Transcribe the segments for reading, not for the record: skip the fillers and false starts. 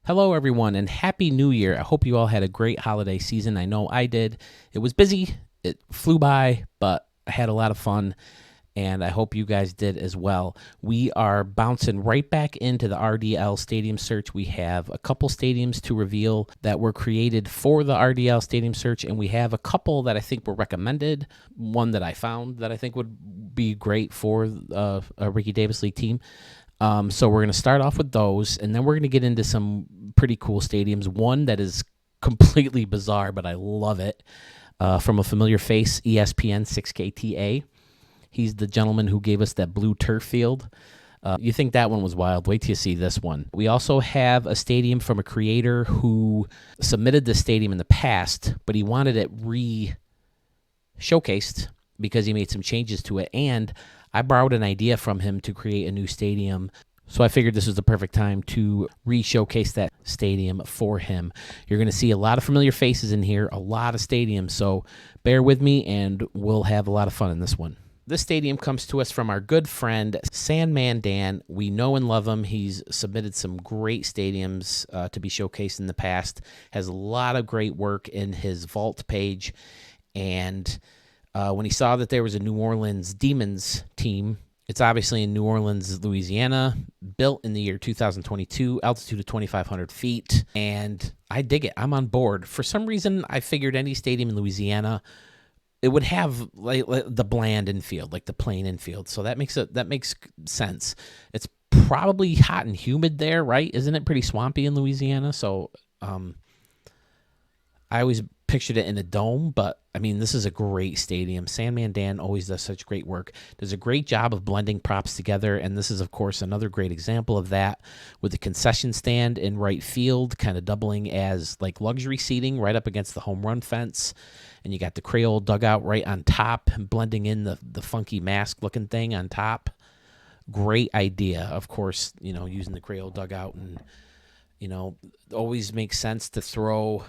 Hello, everyone, and Happy New Year. I hope you all had a great holiday season. I know I did. It was busy, it flew by, but I had a lot of fun, and I hope you guys did as well. We are bouncing right back into the RDL Stadium Search. We have a couple stadiums to reveal that were created for the RDL Stadium Search, and we have a couple that I think were recommended, one that I found that I think would be great for a Ricky Davis League team. So we're going to start off with those, and then we're going to get into some pretty cool stadiums. One that is completely bizarre, but I love it. From a familiar face, ESPN 6KTA. He's the gentleman who gave us that blue turf field. You think that one was wild. Wait till you see this one. We also have a stadium from a creator who submitted this stadium in the past, but he wanted it showcased because he made some changes to it, and I borrowed an idea from him to create a new stadium, so I figured this was the perfect time to re-showcase that stadium for him. You're going to see a lot of familiar faces in here, a lot of stadiums, so bear with me, and we'll have a lot of fun in this one. This stadium comes to us from our good friend, Sandman Dan. We know and love him. He's submitted some great stadiums to be showcased in the past, has a lot of great work in his vault page, and when he saw that there was a New Orleans Demons team, it's obviously in New Orleans, Louisiana, built in the year 2022, altitude of 2,500 feet, and I dig it. I'm on board. For some reason, I figured any stadium in Louisiana, it would have like the bland infield, like the plain infield. So that makes sense. It's probably hot and humid there, right? Isn't it pretty swampy in Louisiana? So I always pictured it in a dome, but I mean, this is a great stadium. Sandman Dan always does such great work. Does a great job of blending props together, and this is, of course, another great example of that with the concession stand in right field, kind of doubling as like luxury seating right up against the home run fence, and you got the Creole dugout right on top, blending in the funky mask-looking thing on top. Great idea, of course, using the Creole dugout, and, always makes sense to throw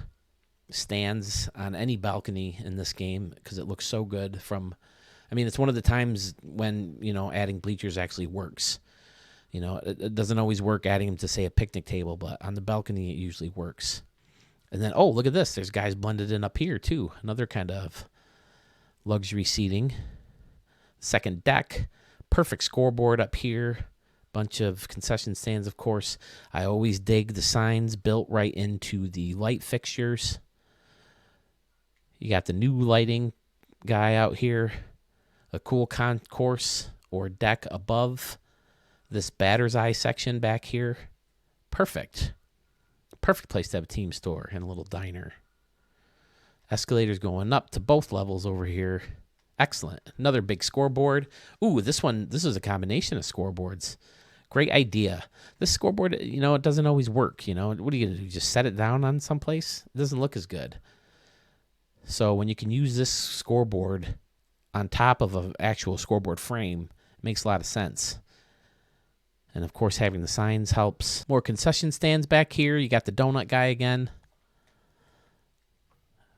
stands on any balcony in this game because it looks so good it's one of the times when adding bleachers actually works. It doesn't always work adding them to, say, a picnic table, but on the balcony it usually works. And then look at this, there's guys blended in up here too, another kind of luxury seating. Second deck, perfect scoreboard up here, bunch of concession stands, of course. I always dig the signs built right into the light fixtures. You got the new lighting guy out here, a cool concourse or deck above this batter's eye section back here. Perfect place to have a team store and a little diner. Escalators going up to both levels over here. Excellent. Another big scoreboard. Ooh, this is a combination of scoreboards. Great idea. This scoreboard, it doesn't always work. What are you going to do? Just set it down on someplace? It doesn't look as good. So when you can use this scoreboard on top of an actual scoreboard frame, it makes a lot of sense. And, of course, having the signs helps. More concession stands back here. You got the donut guy again.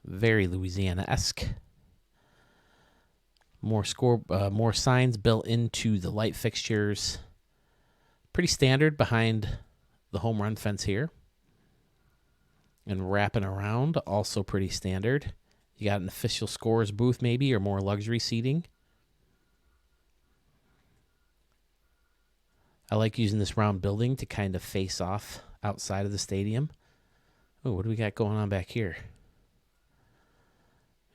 Very Louisiana-esque. More signs built into the light fixtures. Pretty standard behind the home run fence here. And wrapping around, also pretty standard. You got an official scorer's booth maybe, or more luxury seating. I like using this round building to kind of face off outside of the stadium. Oh, what do we got going on back here?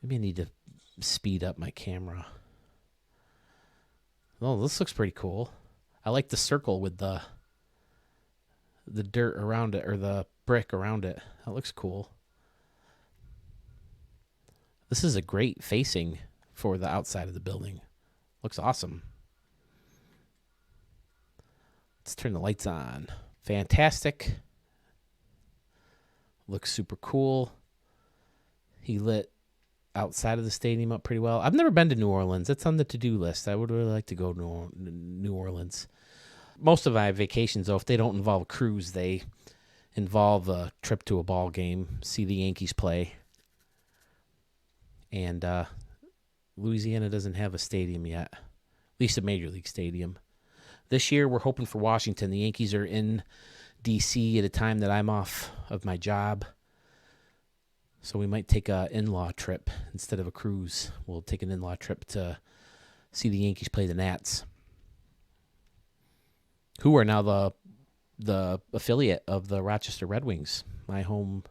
Maybe I need to speed up my camera. Oh, this looks pretty cool. I like the circle with the dirt around it, or the brick around it. That looks cool. This is a great facing for the outside of the building. Looks awesome. Let's turn the lights on. Fantastic. Looks super cool. He lit outside of the stadium up pretty well. I've never been to New Orleans. It's on the to-do list. I would really like to go to New Orleans. Most of my vacations, though, if they don't involve a cruise, they involve a trip to a ball game, see the Yankees play. And Louisiana doesn't have a stadium yet, at least a major league stadium. This year, we're hoping for Washington. The Yankees are in DC at a time that I'm off of my job. So we might take a in-law trip instead of a cruise. We'll take an in-law trip to see the Yankees play the Nats, who are now the affiliate of the Rochester Red Wings, my hometown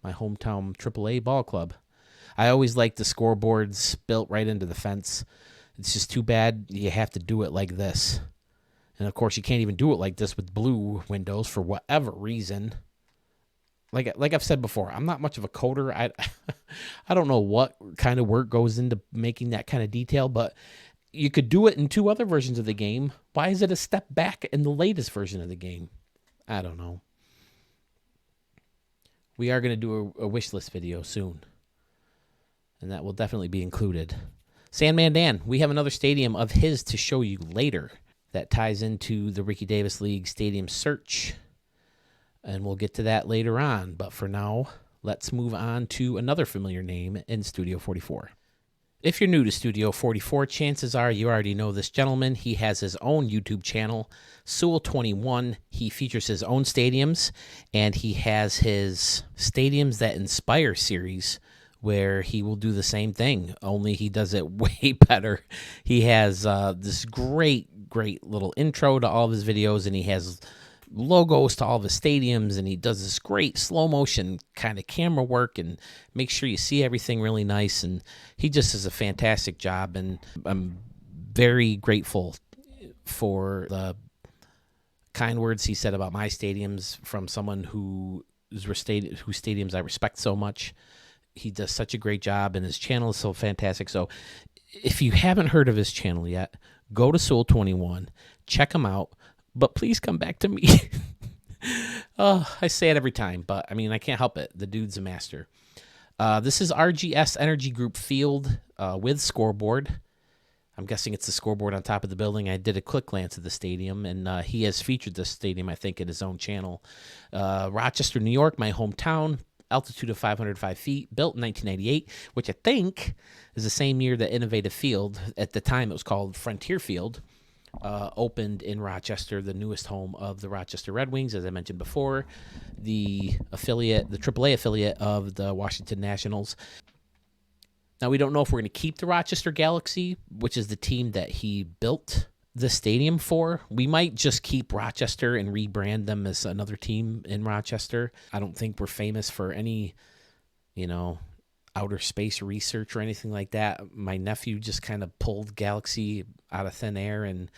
AAA ball club. I always like the scoreboards built right into the fence. It's just too bad you have to do it like this. And, of course, you can't even do it like this with blue windows for whatever reason. Like I've said before, I'm not much of a coder. I don't know what kind of work goes into making that kind of detail, but you could do it in 2 other versions of the game. Why is it a step back in the latest version of the game? I don't know. We are going to do a wish list video soon, and that will definitely be included. Sandman Dan, we have another stadium of his to show you later that ties into the Ricky Davis League stadium search, and we'll get to that later on. But for now, let's move on to another familiar name in Studio 44. If you're new to Studio 44, chances are you already know this gentleman. He has his own YouTube channel, Sewell21. He features his own stadiums, and he has his Stadiums That Inspire series, where he will do the same thing, only he does it way better. He has this great little intro to all of his videos, and he has logos to all of his stadiums, and he does this great slow motion kind of camera work and makes sure you see everything really nice, and he just does a fantastic job, and I'm very grateful for the kind words he said about my stadiums from someone whose stadiums I respect so much. He does such a great job, and his channel is so fantastic. So if you haven't heard of his channel yet, go to Sewell21, check him out, but please come back to me. I say it every time, but I mean, I can't help it. The dude's a master. This is RGS Energy Group Field with scoreboard. I'm guessing it's the scoreboard on top of the building. I did a quick glance at the stadium, and he has featured this stadium, I think, in his own channel. Rochester, New York, my hometown. Altitude of 505 feet, built in 1998, which I think is the same year that Innovative Field, at the time it was called Frontier Field, opened in Rochester, the newest home of the Rochester Red Wings, as I mentioned before, the AAA affiliate of the Washington Nationals. Now, we don't know if we're going to keep the Rochester Galaxy, which is the team that he built the stadium for. We might just keep Rochester and rebrand them as another team in Rochester. I don't think we're famous for any, outer space research or anything like that. My nephew just kind of pulled Galaxy out of thin air, and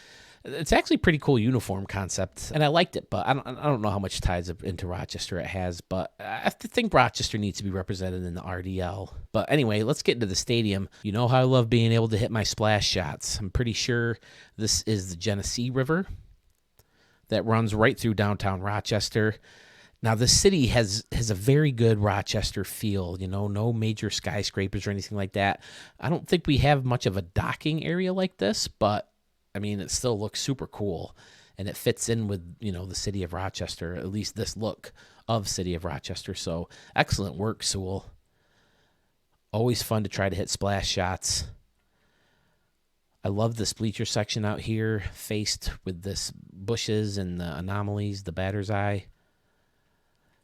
it's actually a pretty cool uniform concept, and I liked it, but I don't know how much ties into Rochester it has, but I think Rochester needs to be represented in the RDL. But anyway, let's get into the stadium. You know how I love being able to hit my splash shots. I'm pretty sure this is the Genesee River that runs right through downtown Rochester. Now, the city has a very good Rochester feel, no major skyscrapers or anything like that. I don't think we have much of a docking area like this, but I mean, it still looks super cool, and it fits in with, the city of Rochester, at least this look of city of Rochester. So excellent work, Sewell. Always fun to try to hit splash shots. I love this bleacher section out here, faced with this bushes and the anomalies, the batter's eye.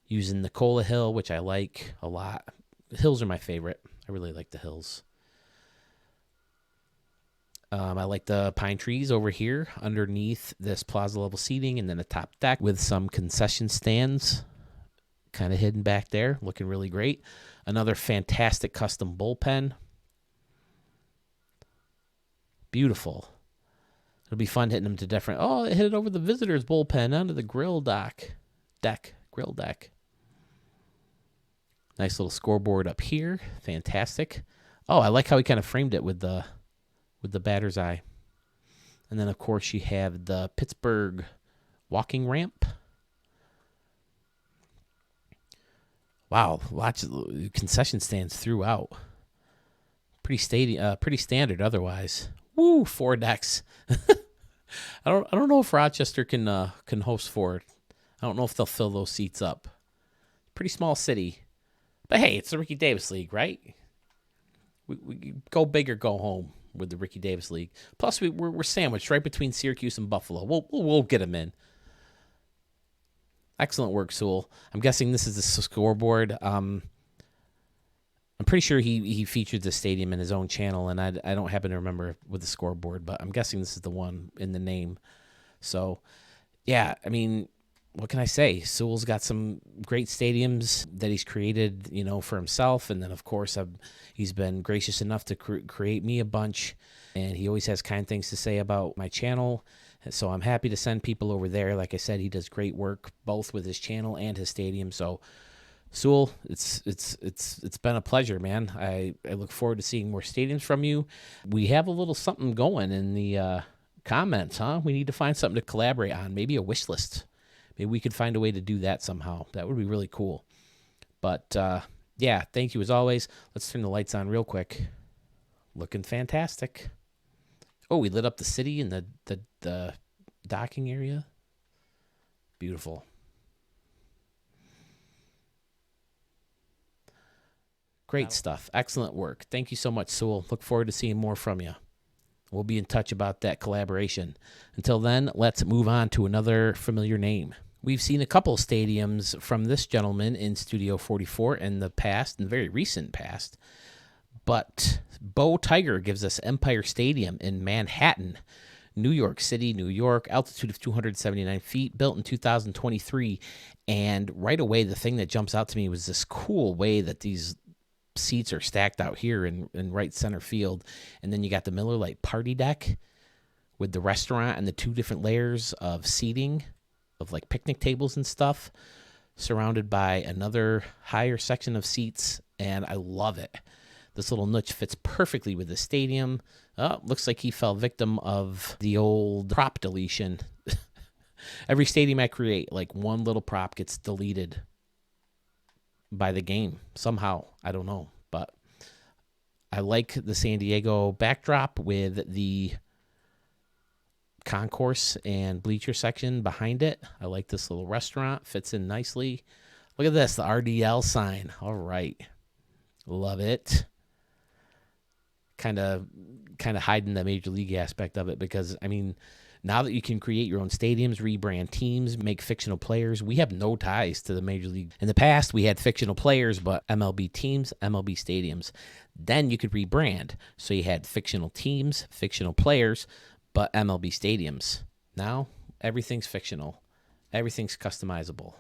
Using Nicola Hill, which I like a lot. The hills are my favorite. I really like the hills. I like the pine trees over here underneath this plaza level seating, and then a top deck with some concession stands kind of hidden back there, looking really great. Another fantastic custom bullpen. Beautiful. It'll be fun hitting them to different. Oh, it hit it over the visitors' bullpen onto the grill deck. Grill deck. Nice little scoreboard up here. Fantastic. Oh, I like how he kind of framed it with the batter's eye. And then, of course, you have the Pittsburgh walking ramp. Wow, lots of concession stands throughout. Pretty standard otherwise. Woo, 4 decks. I don't know if Rochester can host 4. I don't know if they'll fill those seats up. Pretty small city. But hey, it's the Ricky Davis League, right? We go big or go home with the Ricky Davis League. Plus, we're sandwiched right between Syracuse and Buffalo. We'll get them in. Excellent work, Sewell. I'm guessing this is the scoreboard. I'm pretty sure he featured the stadium in his own channel, and I don't happen to remember with the scoreboard, but I'm guessing this is the one in the name. So, yeah, I mean, what can I say? Sewell's got some great stadiums that he's created, for himself, and then of course he's been gracious enough to create me a bunch, and he always has kind things to say about my channel. So I'm happy to send people over there. Like I said, he does great work both with his channel and his stadium. So Sewell, it's been a pleasure, man. I look forward to seeing more stadiums from you. We have a little something going in the comments, huh? We need to find something to collaborate on. Maybe a wish list. Maybe we could find a way to do that somehow. That would be really cool. But yeah, thank you as always. Let's turn the lights on real quick. Looking fantastic. Oh, we lit up the city and the docking area. Beautiful. Great stuff. Excellent work. Thank you so much, Sewell. Look forward to seeing more from you. We'll be in touch about that collaboration. Until then, let's move on to another familiar name. We've seen a couple stadiums from this gentleman in Studio 44 in the past, in the very recent past. But Bo Tiger gives us Empire Stadium in Manhattan, New York City, New York, altitude of 279 feet, built in 2023. And right away, the thing that jumps out to me was this cool way that these seats are stacked out here in right center field. And then you got the Miller Lite party deck with the restaurant and the two different layers of seating of like picnic tables and stuff, surrounded by another higher section of seats. And I love it. This little niche fits perfectly with the stadium. Oh, looks like he fell victim of the old prop deletion. Every stadium I create, like one little prop gets deleted by the game somehow. I don't know, but I like the San Diego backdrop with the concourse and bleacher section behind it. I like this little restaurant, fits in nicely. Look at this, the RDL sign. All right, love it. Kind of hiding the major league aspect of it, because I mean, now that you can create your own stadiums, rebrand teams, make fictional players, we have no ties to the major league. In the past, we had fictional players, but MLB teams, MLB stadiums. Then you could rebrand. So you had fictional teams, fictional players, but MLB stadiums. Now, everything's fictional. Everything's customizable.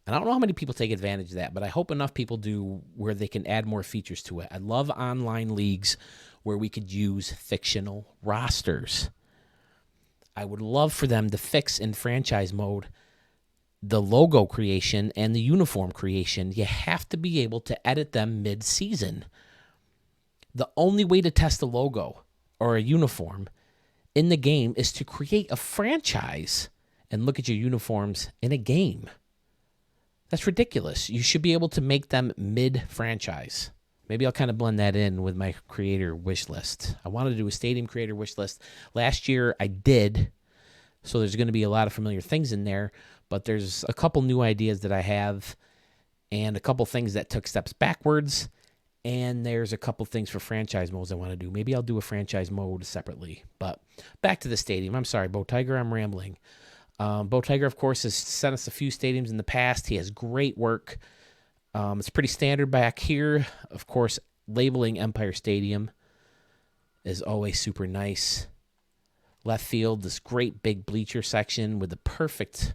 And I don't know how many people take advantage of that, but I hope enough people do where they can add more features to it. I love online leagues where we could use fictional rosters. I would love for them to fix in franchise mode the logo creation and the uniform creation. You have to be able to edit them mid-season. The only way to test a logo or a uniform in the game is to create a franchise and look at your uniforms in a game. That's ridiculous. You should be able to make them mid-franchise. Maybe I'll kind of blend that in with my creator wish list. I wanted to do a stadium creator wish list. Last year I did, so there's going to be a lot of familiar things in there, but there's a couple new ideas that I have and a couple things that took steps backwards, and there's a couple things for franchise modes I want to do. Maybe I'll do a franchise mode separately, but back to the stadium. I'm sorry, Bo Tiger, I'm rambling. Bo Tiger, of course, has sent us a few stadiums in the past. He has great work. It's pretty standard back here. Of course, labeling Empire Stadium is always super nice. Left field, this great big bleacher section with the perfect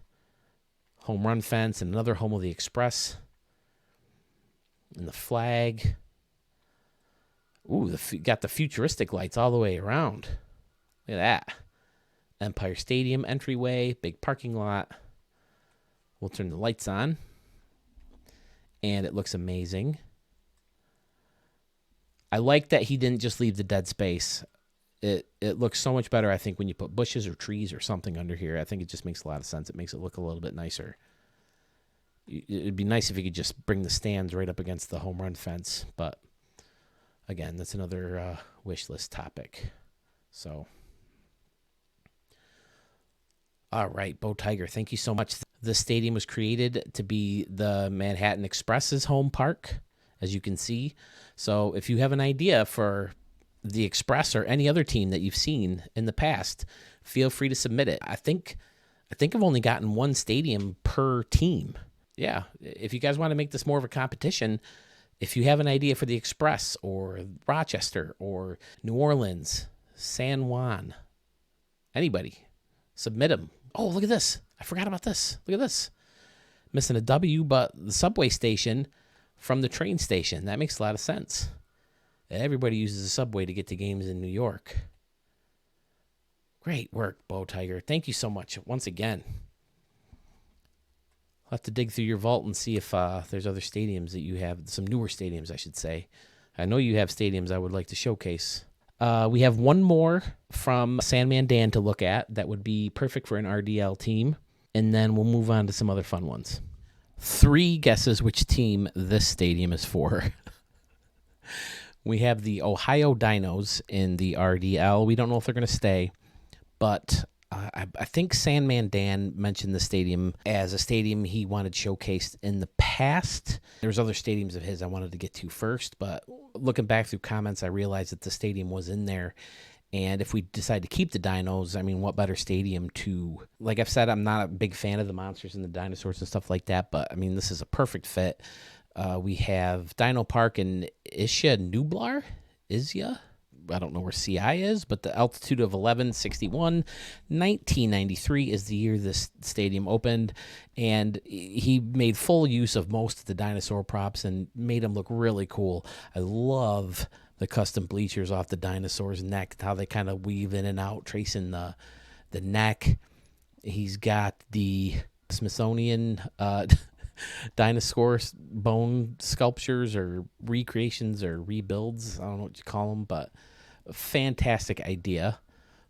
home run fence and another home of the Express. And the flag. Ooh, got the futuristic lights all the way around. Look at that. Empire Stadium entryway, big parking lot. We'll turn the lights on. And it looks amazing. I like that he didn't just leave the dead space. It looks so much better, I think, when you put bushes or trees or something under here. I think it just makes a lot of sense. It makes it look a little bit nicer. It'd be nice if you could just bring the stands right up against the home run fence. But, again, that's another wish list topic. So, all right, Bo Tiger, thank you so much. The stadium was created to be the Manhattan Express's home park, as you can see. So if you have an idea for the Express or any other team that you've seen in the past, feel free to submit it. I think I think I've only gotten one stadium per team. Yeah, if you guys want to make this more of a competition, if you have an idea for the Express or Rochester or New Orleans, San Juan, anybody, submit them. Oh, look at this. I forgot about this. Look at this. Missing a W, but the subway station from the train station. That makes a lot of sense. Everybody uses the subway to get to games in New York. Great work, Bow Tiger. Thank you so much once again. I'll have to dig through your vault and see if there's other stadiums that you have, some newer stadiums, I should say. I know you have stadiums I would like to showcase. We have one more from Sandman Dan to look at that would be perfect for an RDL team, and then we'll move on to some other fun ones. 3 guesses which team this stadium is for. We have the Ohio Dinos in the RDL. We don't know if they're going to stay, but I think Sandman Dan mentioned the stadium as a stadium he wanted showcased in the past. There's other stadiums of his I wanted to get to first, but looking back through comments, I realized that the stadium was in there. And if we decide to keep the Dinos, I mean, what better stadium to... Like I've said, I'm not a big fan of the monsters and the dinosaurs and stuff like that, but, I mean, this is a perfect fit. We have Dino Park in Isha Nublar? Isya? I don't know where CI is, but the altitude of 1161. 1993 is the year this stadium opened, and he made full use of most of the dinosaur props and made them look really cool. I love the custom bleachers off the dinosaur's neck, how they kind of weave in and out, tracing the neck. He's got the Smithsonian dinosaur bone sculptures or recreations or rebuilds. I don't know what you call them, but a fantastic idea.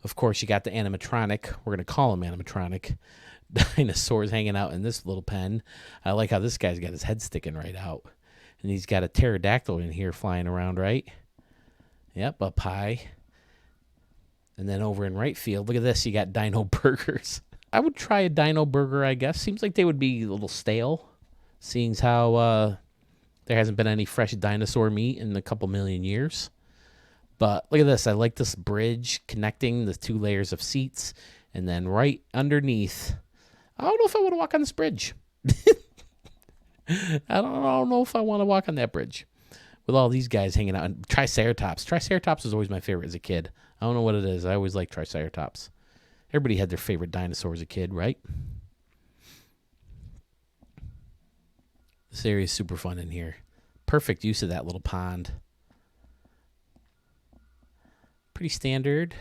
Of course, you got the animatronic. We're going to call him animatronic. Dinosaurs hanging out in this little pen. I like how this guy's got his head sticking right out. And he's got a pterodactyl in here flying around, right? Yep, up high. And then over in right field, look at this. You got dino burgers. I would try a dino burger, I guess. Seems like they would be a little stale, seeing how there hasn't been any fresh dinosaur meat in a couple million years. But look at this. I like this bridge connecting the 2 layers of seats. And then right underneath, I don't know if I want to walk on this bridge. I don't know if I want to walk on that bridge with all these guys hanging out. And Triceratops. Triceratops was always my favorite as a kid. I don't know what it is. I always liked Triceratops. Everybody had their favorite dinosaur as a kid, right? This area is super fun in here. Perfect use of that little pond. Pretty standard.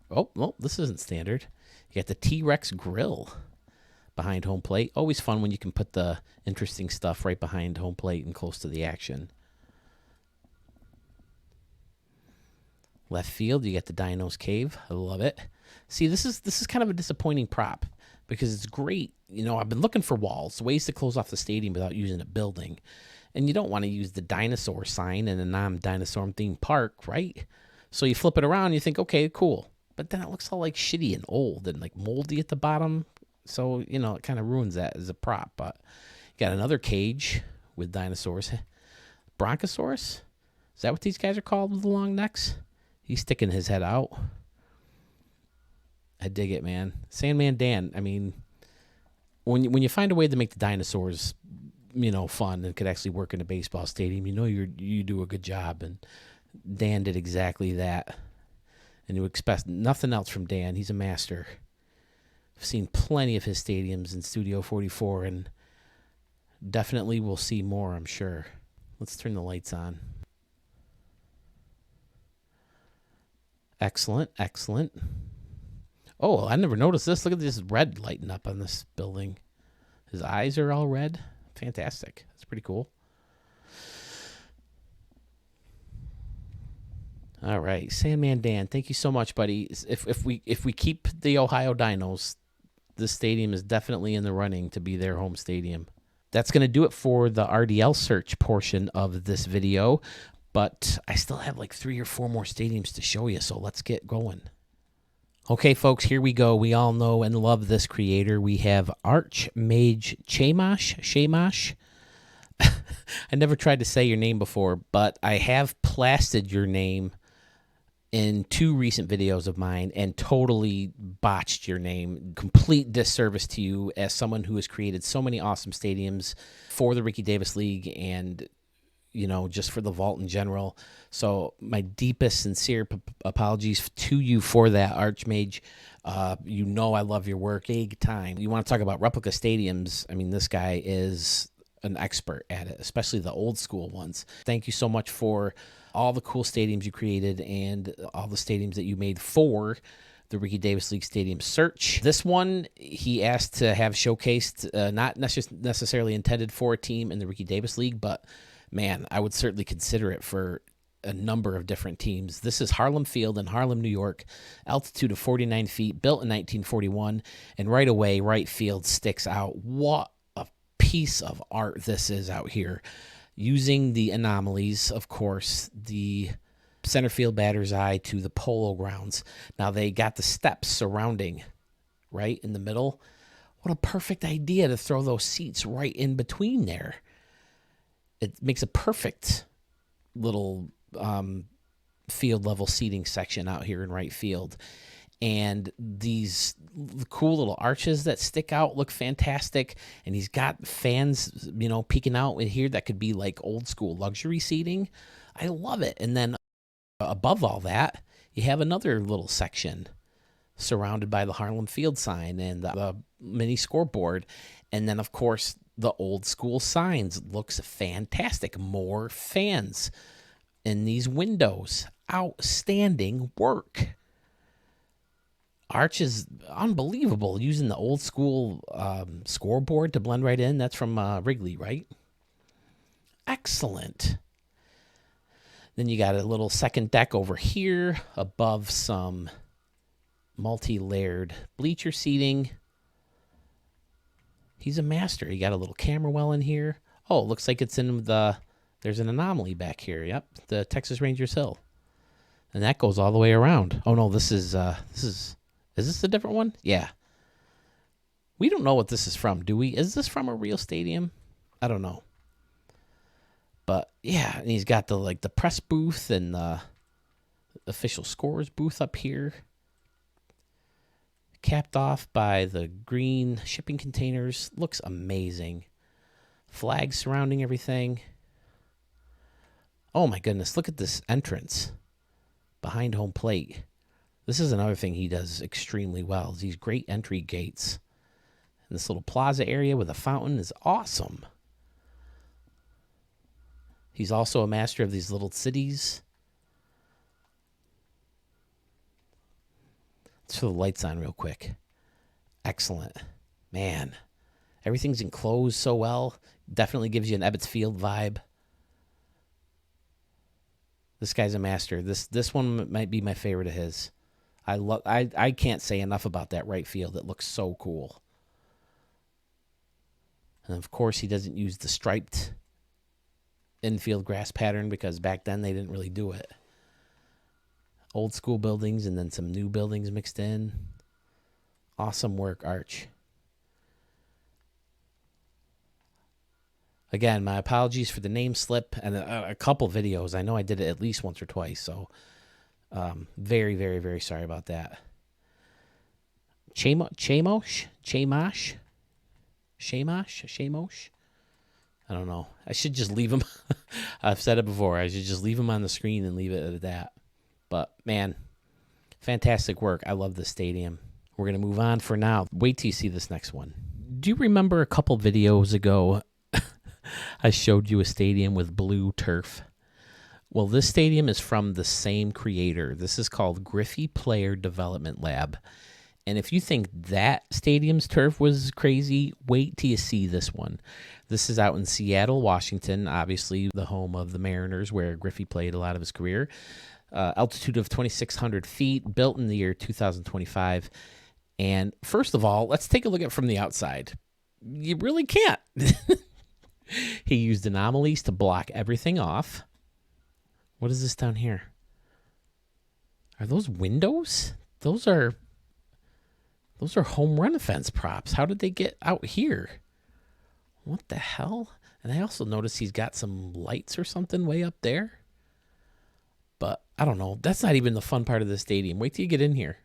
Oh, well, this isn't standard. You got the T-Rex grill behind home plate. Always fun when you can put the interesting stuff right behind home plate and close to the action. Left field, you got the Dino's Cave. I love it. See, this is kind of a disappointing prop because it's great. You know, I've been looking for walls, ways to close off the stadium without using a building. And you don't want to use the dinosaur sign in a non-dinosaur themed park, right? So you flip it around and you think, okay, cool. But then it looks all like shitty and old and like moldy at the bottom. So, you know, it kind of ruins that as a prop. But you got another cage with dinosaurs. Bronchosaurus? Is that what these guys are called with the long necks? He's sticking his head out. I dig it, man. Sandman Dan, I mean, when you find a way to make the dinosaurs, you know, fun and could actually work in a baseball stadium, you know you do a good job. And Dan did exactly that. And you expect nothing else from Dan. He's a master. I've seen plenty of his stadiums in Studio 44, and definitely we'll see more, I'm sure. Let's turn the lights on. Excellent, excellent. Oh, I never noticed this. Look at this red lighting up on this building. His eyes are all red. Fantastic. That's pretty cool. All right, Sandman Dan, thank you so much, buddy. If we keep the Ohio Dinos, this stadium is definitely in the running to be their home stadium. That's going to do it for the RDL search portion of this video, but I still have like 3 or 4 more stadiums to show you, so let's get going. Okay, folks, here we go. We all know and love this creator. We have Archmage Shamash. I never tried to say your name before, but I have plastered your name in 2 recent videos of mine and totally botched your name. Complete disservice to you as someone who has created so many awesome stadiums for the Ricky Davis League and, you know, just for the vault in general. So my deepest, sincere apologies to you for that, Archmage. You know I love your work. Big time. You want to talk about replica stadiums? I mean, this guy is an expert at it, especially the old school ones. Thank you so much for all the cool stadiums you created and all the stadiums that you made for the Ricky Davis League Stadium Search. This one, he asked to have showcased, not necessarily intended for a team in the Ricky Davis League, but man, I would certainly consider it for a number of different teams. This is Harlem Field in Harlem, New York, altitude of 49 feet, built in 1941, and right away, right field sticks out. What a piece of art this is out here. Using the anomalies, of course, the center field batter's eye to the polo grounds. Now they got the steps surrounding right in the middle. What a perfect idea to throw those seats right in between there. It makes a perfect little field level seating section out here in right field. And these cool little arches that stick out look fantastic. And he's got fans, you know, peeking out in here that could be like old school luxury seating. I love it. And then above all that, you have another little section surrounded by the Harlem Field sign and the mini scoreboard. And then, of course, the old school signs. Looks fantastic. More fans in these windows. Outstanding work. Arch is unbelievable, using the old school scoreboard to blend right in. That's from Wrigley, right? Excellent. Then you got a little second deck over here above some multi-layered bleacher seating. He's a master. You got a little camera well in here. Oh, it looks like it's in there's an anomaly back here. Yep, the Texas Rangers Hill. And that goes all the way around. Oh no, is this a different one? Yeah. We don't know what this is from, do we? Is this from a real stadium? I don't know. But yeah, and he's got the press booth and the official scores booth up here. Capped off by the green shipping containers. Looks amazing. Flags surrounding everything. Oh my goodness, look at this entrance behind home plate. This is another thing he does extremely well. Is these great entry gates. And this little plaza area with a fountain is awesome. He's also a master of these little cities. Let's throw the lights on real quick. Excellent. Man, everything's enclosed so well. Definitely gives you an Ebbets Field vibe. This guy's a master. This one might be my favorite of his. I can't say enough about that right field. It looks so cool. And of course, he doesn't use the striped infield grass pattern because back then they didn't really do it. Old school buildings and then some new buildings mixed in. Awesome work, Arch. Again, my apologies for the name slip and a couple videos. I know I did it at least once or twice, so very, very, very sorry about that. Shamosh? I don't know. I should just leave him. I've said it before. I should just leave him on the screen and leave it at that. But, man, fantastic work. I love this stadium. We're going to move on for now. Wait till you see this next one. Do you remember a couple videos ago I showed you a stadium with blue turf? Well, this stadium is from the same creator. This is called Griffey Player Development Lab. And if you think that stadium's turf was crazy, wait till you see this one. This is out in Seattle, Washington, obviously the home of the Mariners, where Griffey played a lot of his career. Altitude of 2,600 feet, built in the year 2025. And first of all, let's take a look at it from the outside. You really can't. He used anomalies to block everything off. What is this down here? Are those windows? Those are home run fence props. How did they get out here? What the hell? And I also noticed he's got some lights or something way up there. But I don't know. That's not even the fun part of the stadium. Wait till you get in here.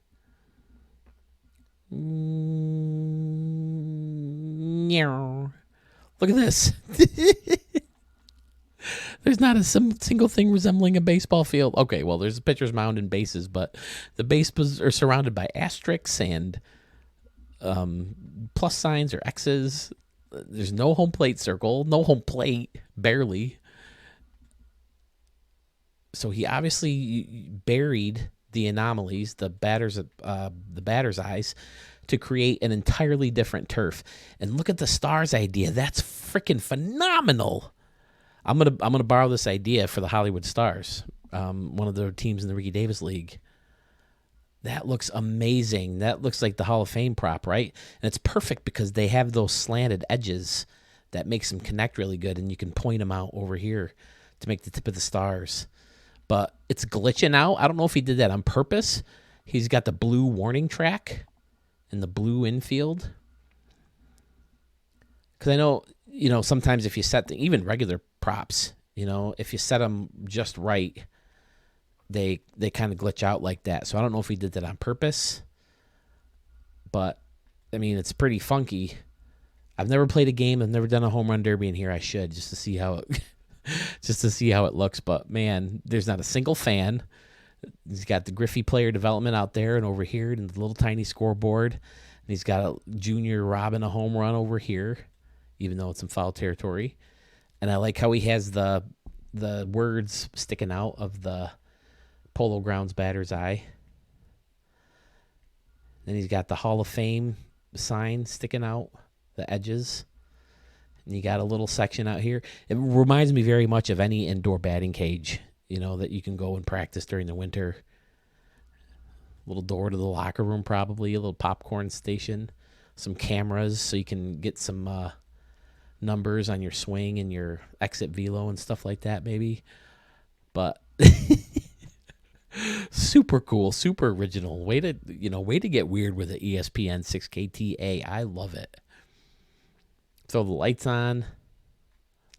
Look at this. There's not a single thing resembling a baseball field. Okay, well, there's a pitcher's mound and bases, but the bases are surrounded by asterisks and plus signs or X's. There's no home plate circle, no home plate, barely. So he obviously buried the anomalies, the batter's eyes, to create an entirely different turf. And look at the stars idea. That's freaking phenomenal. I'm gonna borrow this idea for the Hollywood Stars, one of the teams in the Ricky Davis League. That looks amazing. That looks like the Hall of Fame prop, right? And it's perfect because they have those slanted edges that makes them connect really good, and you can point them out over here to make the tip of the stars. But it's glitching out. I don't know if he did that on purpose. He's got the blue warning track and the blue infield. Because I know, sometimes if you set even regular props, if you set them just right, they kind of glitch out like that. So I don't know if he did that on purpose. But, I mean, it's pretty funky. I've never played a game. I've never done a home run derby in here. I should just to see how it looks. But, man, there's not a single fan. He's got the Griffey player development out there and over here and the little tiny scoreboard. And he's got a junior robbing a home run over here, even though it's in foul territory. And I like how he has the words sticking out of the Polo Grounds batter's eye. Then he's got the Hall of Fame sign sticking out, the edges. And you got a little section out here. It reminds me very much of any indoor batting cage, that you can go and practice during the winter. Little door to the locker room, probably. A little popcorn station. Some cameras so you can get some numbers on your swing and your exit velo and stuff like that, maybe. But super cool, super original. Way to get weird with the ESPN 6KTA. I love it. Throw the lights on.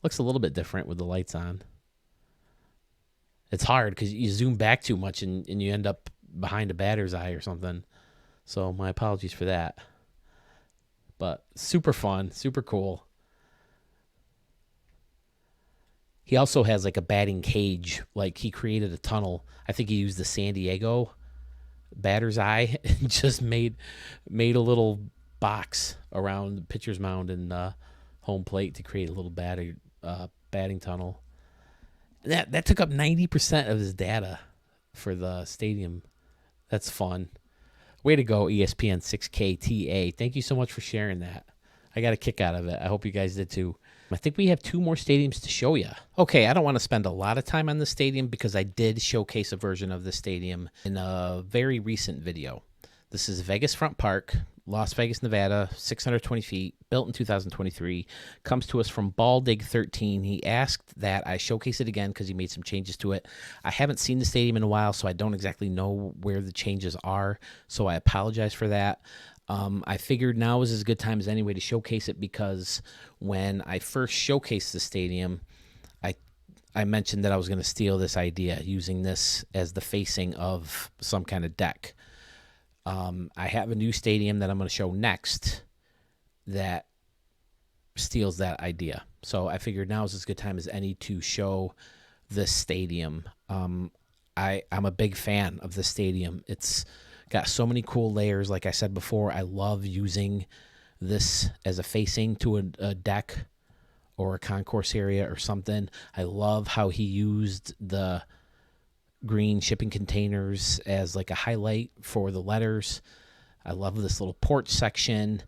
Looks a little bit different with the lights on. It's hard because you zoom back too much and you end up behind a batter's eye or something. So my apologies for that. But super fun, super cool. He also has like a batting cage. Like he created a tunnel. I think he used the San Diego batter's eye and just made a little box around the pitcher's mound and home plate to create a little batting tunnel. That took up 90% of his data for the stadium. That's fun. Way to go, ESPN 6KTA. Thank you so much for sharing that. I got a kick out of it. I hope you guys did too. I think we have 2 more stadiums to show you. Okay, I don't want to spend a lot of time on the stadium because I did showcase a version of the stadium in a very recent video. This is Vegas Front Park, Las Vegas, Nevada, 620 feet, built in 2023. Comes to us from Baldig 13. He asked that I showcase it again because he made some changes to it. I haven't seen the stadium in a while, so I don't exactly know where the changes are, so I apologize for that. I figured now is as good time as any way to showcase it because when I first showcased the stadium, I mentioned that I was going to steal this idea, using this as the facing of some kind of deck. I have a new stadium that I'm going to show next that steals that idea. So I figured now is as good time as any to show this stadium. I'm a big fan of the stadium. It's got so many cool layers. Like I said before, I love using this as a facing to a deck or a concourse area or something. I love how he used the green shipping containers as like a highlight for the letters. I love this little porch section.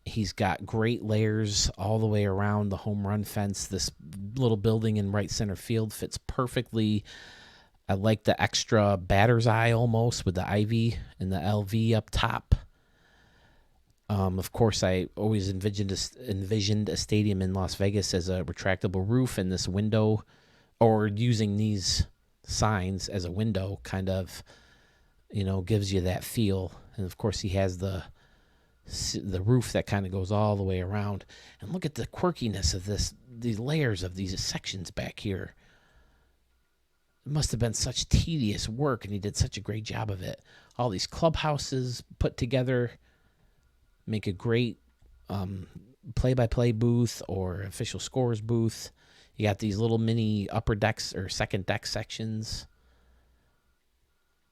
He's got great layers all the way around the home run fence. This little building in right center field fits perfectly. I like the extra batter's eye almost with the ivy and the LV up top. Of course, I always envisioned a stadium in Las Vegas as a retractable roof and this window, or using these signs as a window kind of, gives you that feel. And of course he has the roof that kind of goes all the way around. And look at the quirkiness of these layers of these sections back here. It must have been such tedious work, and he did such a great job of it. All these clubhouses put together make a great play-by-play booth or official scores booth. You got these little mini upper decks or second deck sections.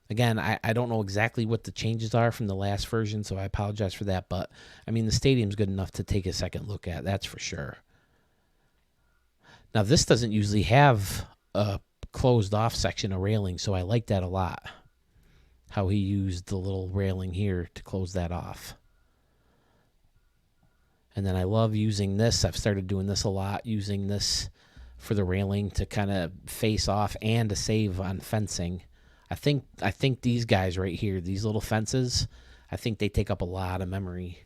Again, I don't know exactly what the changes are from the last version, so I apologize for that. But, I mean, the stadium's good enough to take a second look at, that's for sure. Now, this doesn't usually have a closed-off section of railing, so I like that a lot, how he used the little railing here to close that off. And then I love using this. I've started doing this a lot, using this for the railing to kind of face off and to save on fencing. I think these guys right here, these little fences, I think they take up a lot of memory.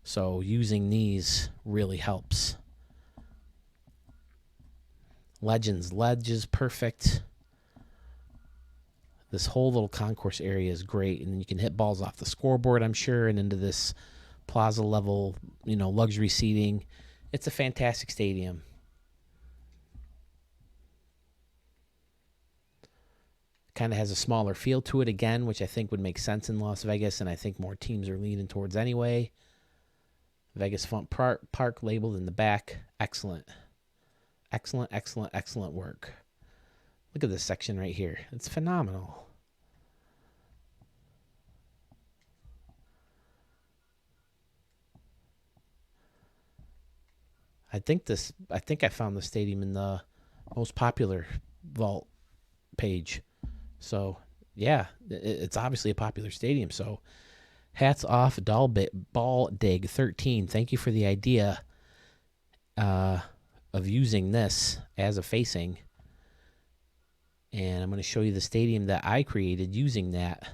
So using these really helps. Ledge is perfect. This whole little concourse area is great, and then you can hit balls off the scoreboard, I'm sure, and into this plaza level, luxury seating. It's a fantastic stadium. Kind of has a smaller feel to it again, which I think would make sense in Las Vegas, and I think more teams are leaning towards anyway. Vegas Front Park labeled in the back. Excellent. Excellent, excellent, excellent work. Look at this section right here. It's phenomenal. I think I found the stadium in the most popular vault page. So, yeah, it's obviously a popular stadium. So, hats off, Ball Dig 13. Thank you for the idea of using this as a facing. And I'm going to show you the stadium that I created using that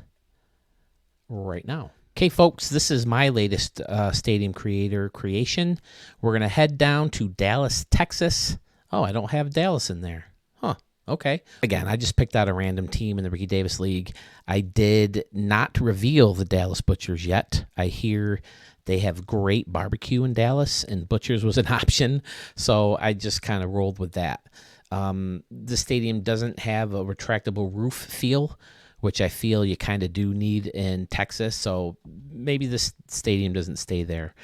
right now. Okay, folks, this is my latest stadium creation. We're going to head down to Dallas, Texas. Oh, I don't have Dallas in there. Huh. Okay. Again, I just picked out a random team in the Ricky Davis League. I did not reveal the Dallas Butchers yet. I hear they have great barbecue in Dallas, and Butchers was an option, so I just kind of rolled with that. The stadium doesn't have a retractable roof feel, which I feel you kind of do need in Texas, so maybe this stadium doesn't stay there.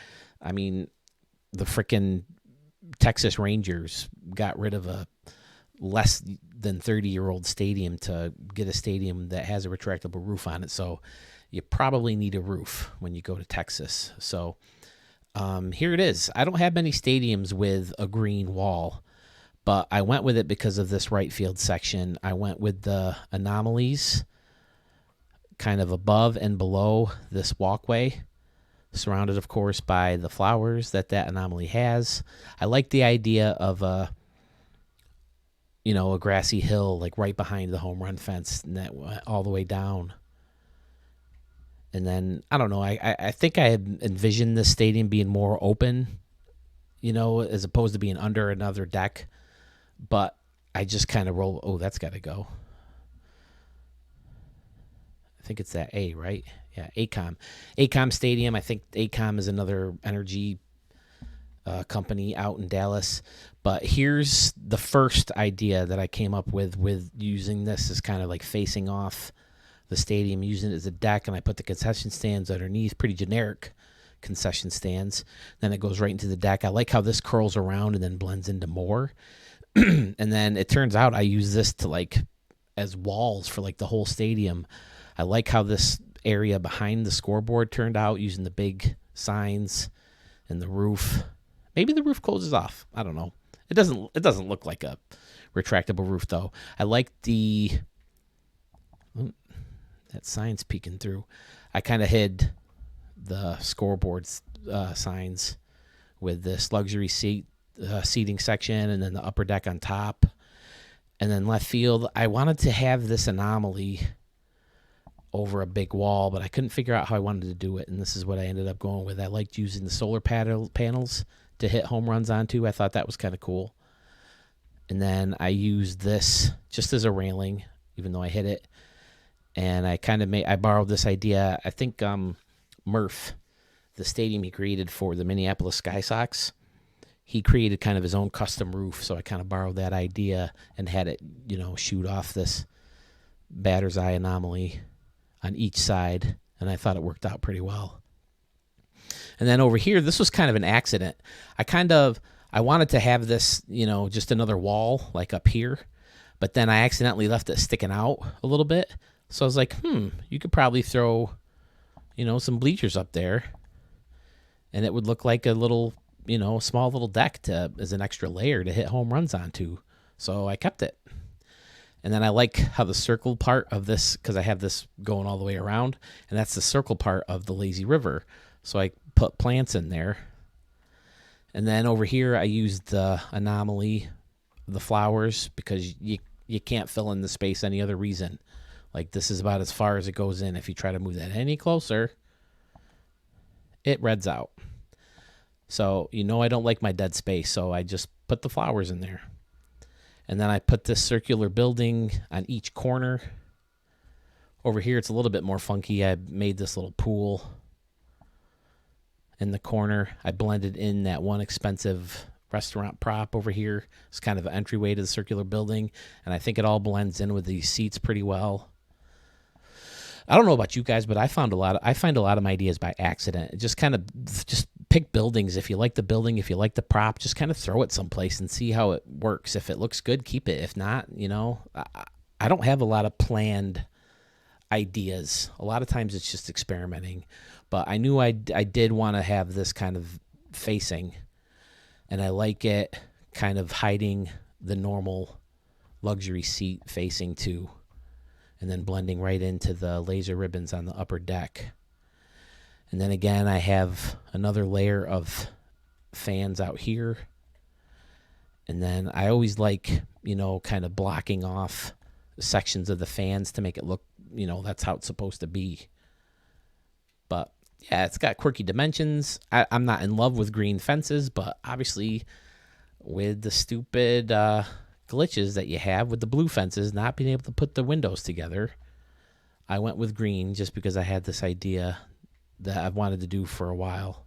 I mean, the frickin' Texas Rangers got rid of a less than 30-year-old stadium to get a stadium that has a retractable roof on it, so you probably need a roof when you go to Texas. So here it is. I don't have many stadiums with a green wall, but I went with it because of this right field section. I went with the anomalies kind of above and below this walkway, surrounded, of course, by the flowers that anomaly has. I like the idea of a grassy hill, like right behind the home run fence, and that went all the way down. And then, I don't know, I think I had envisioned this stadium being more open, as opposed to being under another deck. But I just kind of roll, oh, that's got to go. I think it's that A, right? Yeah, ACOM. ACOM Stadium, I think ACOM is another energy company out in Dallas. But here's the first idea that I came up with using this as kind of like facing off the stadium, using it as a deck, and I put the concession stands underneath, pretty generic concession stands. Then it goes right into the deck. I like how this curls around and then blends into more. And then it turns out I use this to as walls for the whole stadium. I like how this area behind the scoreboard turned out, using the big signs and the roof. Maybe the roof closes off. I don't know. It doesn't look like a retractable roof though. I like that sign's peeking through. I kind of hid the scoreboard signs with this luxury seating section, and then the upper deck on top, and then left field. I wanted to have this anomaly over a big wall, but I couldn't figure out how I wanted to do it, and this is what I ended up going with. I liked using the solar panels to hit home runs onto. I thought that was kind of cool. And then I used this just as a railing, even though I hit it. And I borrowed this idea. I think Murph, the stadium he created for the Minneapolis Sky Sox, he created kind of his own custom roof, so I kind of borrowed that idea and had it, shoot off this batter's eye anomaly on each side, and I thought it worked out pretty well. And then over here, this was kind of an accident. I wanted to have this, just another wall like up here, but then I accidentally left it sticking out a little bit. So I was like, you could probably throw, some bleachers up there, and it would look like a little, small little deck as an extra layer to hit home runs onto. So I kept it. And then I like how the circle part of this, because I have this going all the way around, and that's the circle part of the lazy river. So I put plants in there. And then over here, I used the anomaly, the flowers, because you can't fill in the space any other reason. Like, this is about as far as it goes in. If you try to move that any closer, it reds out. So, I don't like my dead space, so I just put the flowers in there. And then I put this circular building on each corner. Over here, it's a little bit more funky. I made this little pool in the corner. I blended in that one expensive restaurant prop over here. It's kind of an entryway to the circular building, and I think it all blends in with these seats pretty well. I don't know about you guys, but I find a lot of my ideas by accident. Just pick buildings. If you like the building, if you like the prop, just kind of throw it someplace and see how it works. If it looks good, keep it. If not, I don't have a lot of planned ideas. A lot of times it's just experimenting. But I knew I did want to have this kind of facing, and I like it kind of hiding the normal luxury seat facing too, and then blending right into the laser ribbons on the upper deck. And then again, I have another layer of fans out here. And then I always like, kind of blocking off sections of the fans to make it look, that's how it's supposed to be. But yeah, it's got quirky dimensions. I'm not in love with green fences, but obviously with the stupid glitches that you have with the blue fences, not being able to put the windows together, I went with green just because I had this idea that I've wanted to do for a while.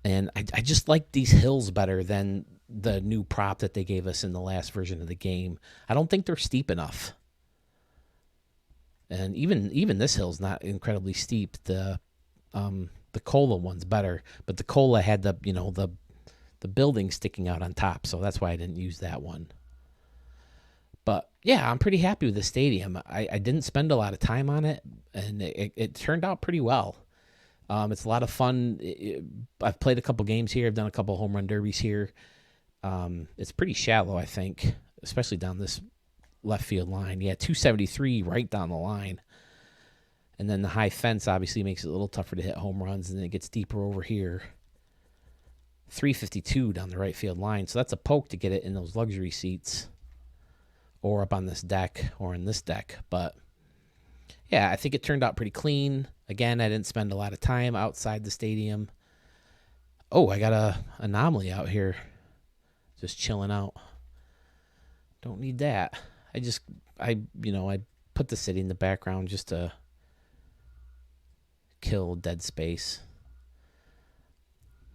And I just like these hills better than the new prop that they gave us in the last version of the game. I don't think they're steep enough. And even this hill's not incredibly steep. The Cola one's better, but the Cola had the building sticking out on top, so that's why I didn't use that one. But yeah, I'm pretty happy with the stadium. I didn't spend a lot of time on it, and it turned out pretty well. It's a lot of fun. I've played a couple games here. I've done a couple home run derbies here. It's pretty shallow, I think, especially down this left field line. Yeah, 273 right down the line. And then the high fence obviously makes it a little tougher to hit home runs, and then it gets deeper over here. 352 down the right field line. So that's a poke to get it in those luxury seats or up on this deck or in this deck. But yeah, I think it turned out pretty clean. Again, I didn't spend a lot of time outside the stadium. Oh, I got a anomaly out here just chilling out. Don't need that. I put the city in the background just to kill dead space.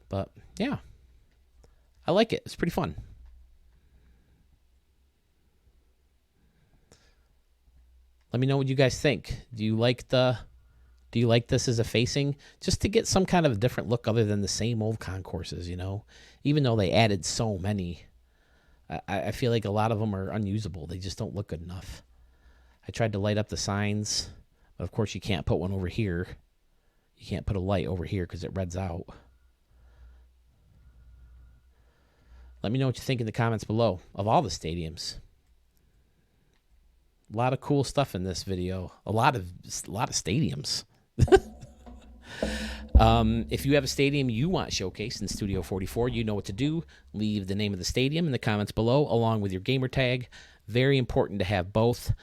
But yeah, I like it. It's pretty fun. Let me know what you guys think. Do you like this as a facing? Just to get some kind of a different look other than the same old concourses, Even though they added so many, I feel like a lot of them are unusable. They just don't look good enough. I tried to light up the signs, but of course you can't put one over here. You can't put a light over here because it reds out. Let me know what you think in the comments below of all the stadiums. A lot of cool stuff in this video. A lot of stadiums. If you have a stadium you want showcased in Studio 44, you know what to do. Leave the name of the stadium in the comments below, along with your gamer tag. Very important to have both.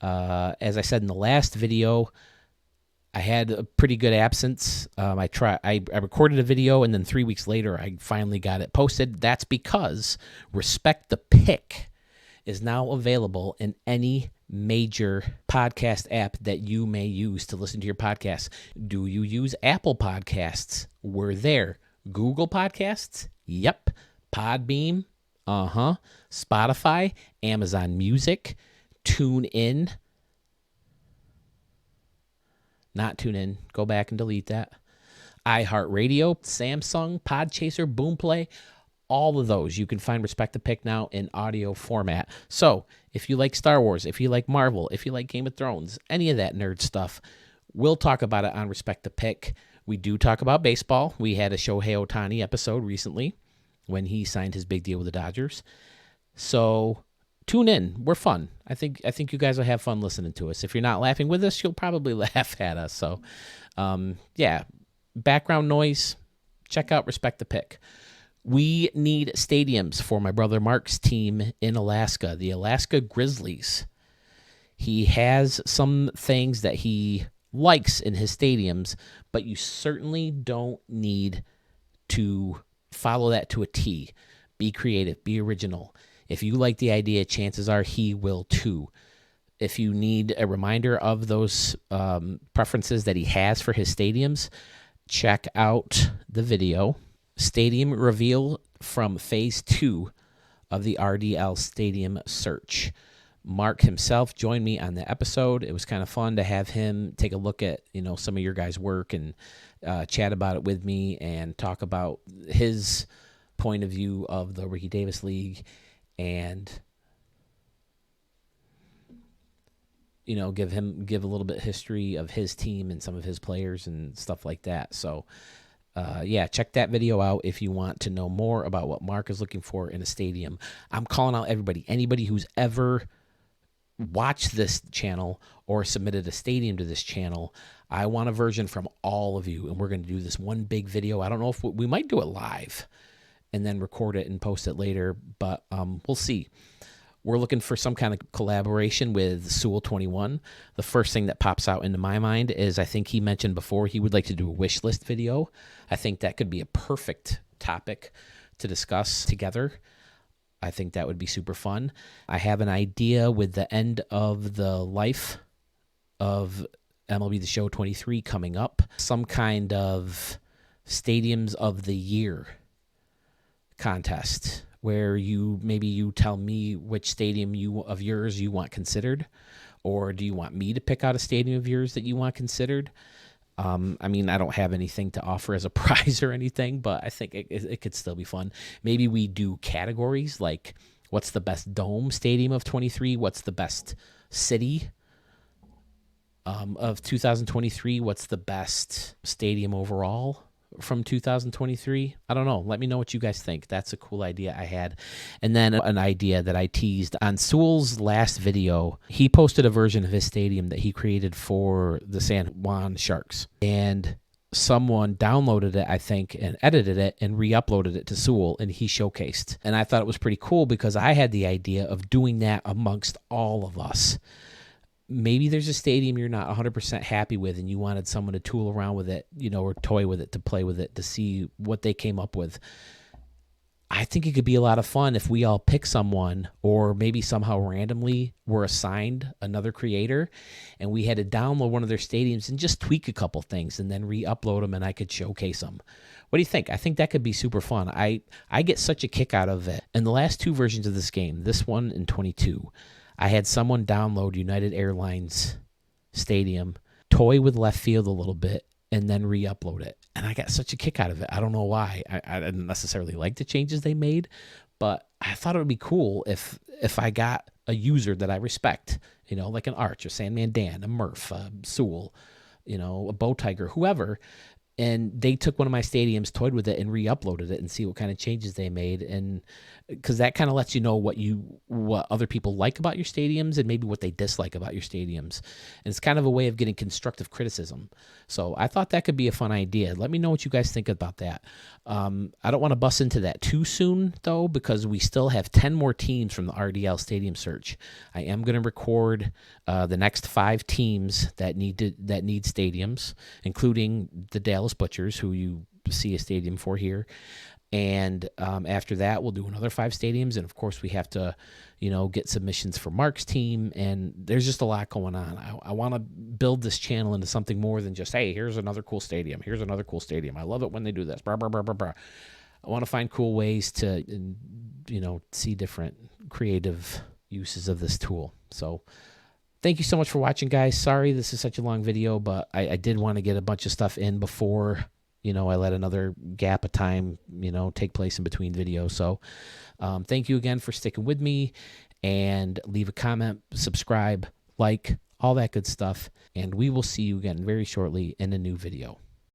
As I said in the last video, I had a pretty good absence. I recorded a video, and then 3 weeks later, I finally got it posted. That's because Respect the Pick is now available in any major podcast app that you may use to listen to your podcasts. Do you use Apple Podcasts? We're there. Google Podcasts? Yep. Podbeam. Spotify, Amazon Music, TuneIn. Not TuneIn. Go back and delete that. iHeartRadio, Samsung, Podchaser, Boomplay. All of those you can find Respect the Pick now in audio format. So if you like Star Wars, if you like Marvel, if you like Game of Thrones, any of that nerd stuff, we'll talk about it on Respect the Pick. We do talk about baseball. We had a Shohei Ohtani episode recently when he signed his big deal with the Dodgers. So tune in. We're fun. I think you guys will have fun listening to us. If you're not laughing with us, you'll probably laugh at us. So, yeah, background noise. Check out Respect the Pick. We need stadiums for my brother Mark's team in Alaska, the Alaska Grizzlies. He has some things that he likes in his stadiums, but you certainly don't need to follow that to a T. Be creative, be original. If you like the idea, chances are he will too. If you need a reminder of those preferences that he has for his stadiums, check out the video, Stadium Reveal from Phase 2 of the RDL Stadium Search. Mark himself joined me on the episode. It was kind of fun to have him take a look at, some of your guys' work and chat about it with me and talk about his point of view of the Ricky Davis League and give a little bit of history of his team and some of his players and stuff like that. So check that video out if you want to know more about what Mark is looking for in a stadium. I'm calling out anybody who's ever watched this channel or submitted a stadium to this channel. I want a version from all of you, and we're going to do this one big video. I don't know if we might do it live and then record it and post it later, but we'll see. We're looking for some kind of collaboration with Sewell 21. The first thing that pops out into my mind is I think he mentioned before he would like to do a wish list video. I think that could be a perfect topic to discuss together. I think that would be super fun. I have an idea with the end of the life of MLB The Show 23 coming up. Some kind of Stadiums of the Year contest where you tell me which stadium of yours you want considered, or do you want me to pick out a stadium of yours that you want considered? I don't have anything to offer as a prize or anything, but I think it could still be fun. Maybe we do categories like what's the best dome stadium of 23, what's the best city of 2023, what's the best stadium overall from 2023. I don't know. Let me know what you guys think. That's a cool idea I had. And then an idea that I teased on Sewell's last video. He posted a version of his stadium that he created for the San Juan Sharks. And someone downloaded it, I think, and edited it and re-uploaded it to Sewell, and he showcased. And I thought it was pretty cool because I had the idea of doing that amongst all of us. Maybe there's a stadium you're not 100% happy with and you wanted someone to tool around with it, or toy with it, to play with it, to see what they came up with. I think it could be a lot of fun if we all pick someone, or maybe somehow randomly we're assigned another creator and we had to download one of their stadiums and just tweak a couple things and then re-upload them and I could showcase them. What do you think? I think that could be super fun. I get such a kick out of it. And the last two versions of this game, this one and 22, I had someone download United Airlines Stadium, toy with left field a little bit, and then re-upload it. And I got such a kick out of it. I don't know why. I didn't necessarily like the changes they made, but I thought it would be cool if I got a user that I respect, like an Arch, a Sandman Dan, a Murph, a Sewell, a Bow Tiger, whoever, and they took one of my stadiums, toyed with it, and re-uploaded it and see what kind of changes they made. And because that kind of lets you know what other people like about your stadiums and maybe what they dislike about your stadiums. And it's kind of a way of getting constructive criticism. So I thought that could be a fun idea. Let me know what you guys think about that. I don't want to bust into that too soon, though, because we still have 10 more teams from the RDL Stadium Search. I am going to record the next 5 teams that need stadiums, including the Dallas Butchers, who you see a stadium for here. And after that, we'll do another 5 stadiums. And, of course, we have to, get submissions for Mark's team. And there's just a lot going on. I want to build this channel into something more than just, hey, here's another cool stadium. Here's another cool stadium. I love it when they do this. Blah, blah, blah, blah, blah. I want to find cool ways to, see different creative uses of this tool. So thank you so much for watching, guys. Sorry this is such a long video, but I did want to get a bunch of stuff in before, I let another gap of time, take place in between videos. So thank you again for sticking with me, and leave a comment, subscribe, like, all that good stuff. And we will see you again very shortly in a new video.